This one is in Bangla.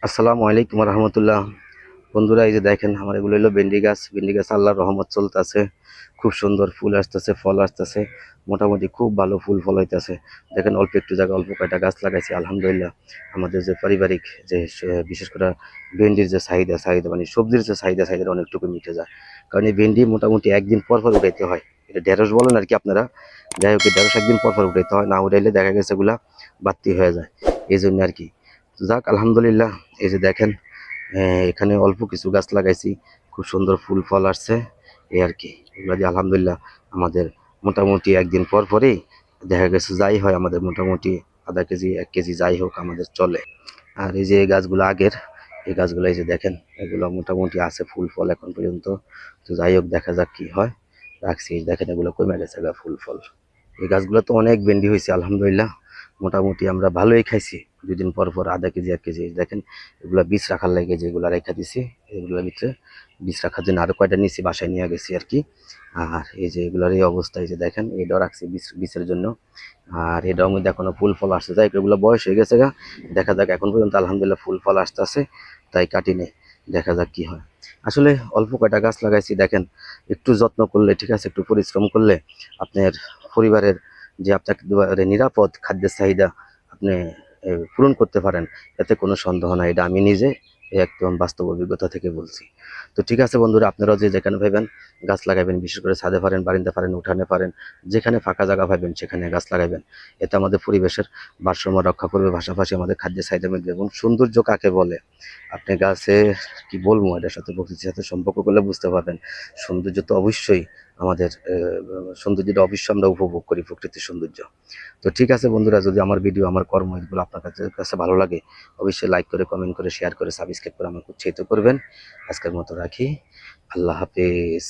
আসসালামু আলাইকুম রহমতুল্লাহ। বন্ধুরা, এই যে দেখেন আমার এগুলো হলো ভেন্ডি গাছ। ভেন্ডি গাছ আল্লাহর রহমত চলতেছে, খুব সুন্দর ফুল আসতেছে, ফল আসতেছে, মোটামুটি খুব ভালো ফুল ফল হইতেছে। দেখেন অল্প একটু জায়গা অল্প কয়টা গাছ লাগাইছি, আলহামদুলিল্লাহ। আমাদের যে পারিবারিক যে বিশেষ করে ভেন্ডির যে চাহিদা মানে সবজির যে চাহিদা অনেকটুকু মিটে যায়। কারণ এই ভেন্ডি মোটামুটি একদিন পর পর উঠাইতে হয়। এটা ঢেঁড়স বলেন আর কি আপনারা, যাই হোক ঢেঁড়স একদিন পর পর উঠাইতে হয়, না উঠাইলে দেখা গেছে এগুলা বাড়তি হয়ে যায়, এই জন্য আর কি। যাক আলহামদুলিল্লাহ। এই যে দেখেন এখানে অল্প কিছু গাছ লাগাইছি, খুব সুন্দর ফুল ফল আসছে, এই আর কি। এগুলো দিয়ে আলহামদুলিল্লাহ আমাদের মোটামুটি একদিন পর পরেই দেখা গেছে যাই হয়, আমাদের মোটামুটি আধা কেজি 1 কেজি যাই হোক আমাদের চলে। আর এই যে এই গাছগুলো আগের, এই গাছগুলো এই যে দেখেন এগুলো মোটামুটি আছে ফুল ফল এখন পর্যন্ত। তো যাই হোক দেখা যাক কি হয়, রাখছি। এই দেখেন এগুলো কমে গেছে গা ফুল ফল। এই গাছগুলো তো অনেক ভেন্ডি হয়েছে আলহামদুলিল্লাহ, মোটামুটি আমরা ভালোই খাইছি। 2 দিন পর পর আধা কেজি 1 কেজি দেখেন এগুলা বীজ রাখার লাগে যেগুলা রেখা দিছি, এগুলোর ভিতরে বীজ রাখার জন্য আরো কয়টা নিচে বাসায় নিয়ে গেছি আর কি। আর এই যে এগুলার এই অবস্থা, এই যে দেখেন এটাও রাখছি বীজের জন্য। আর এটার মধ্যে এখনো ফুল ফল আসছে, তাই এগুলো বয়স হয়ে গেছে গা। দেখা যাক, এখন পর্যন্ত আলহামদুলিল্লাহ ফুল ফল আসতে আছে, তাই কাটিনি। দেখা যাক কি হয়। আসলে অল্প কয়টা গাছ লাগাইছি, দেখেন একটু যত্ন করলে, ঠিক আছে, একটু পরিশ্রম করলে আপনার পরিবারের যে আপনাকে নিরাপদ খাদ্যের চাহিদা আপনি পূরণ করতে পারেন, এতে কোনো সন্দেহ নাই। এটা আমি নিজে একদম বাস্তব অভিজ্ঞতা থেকে বলছি। তো ঠিক আছে বন্ধুরা, আপনারাও যে যেখানে ভাবেন গাছ লাগাবেন, বিশেষ করে ছাদে পারেন, বারিন্দা পারেন, উঠানে পারেন, যেখানে ফাঁকা জায়গা পাবেন সেখানে গাছ লাগাবেন। এতে আমাদের পরিবেশের ভারসাম্য রক্ষা করবে, পাশাপাশি আমাদের খাদ্যের চাহিদা মিটবে। এবং সৌন্দর্য কাকে বলে আপনি গাছে কি বলবো, এটার সাথে প্রকৃতির সাথে সম্পর্ক করলে বুঝতে পারবেন। সৌন্দর্য তো অবশ্যই আমাদের সৌন্দর্যটা অবশ্যই আমরা উপভোগ করি, প্রকৃতির সৌন্দর্য। তো ঠিক আছে বন্ধুরা, যদি আমার ভিডিও আমার কর্ম এগুলো আপনার কাছে ভালো লাগে, অবশ্যই লাইক করে, কমেন্ট করে, শেয়ার করে, সাবস্ক্রাইব করে আমাকে উৎসাহিত করবেন। আজকের মতো রাখি। আল্লাহ হাফেজ।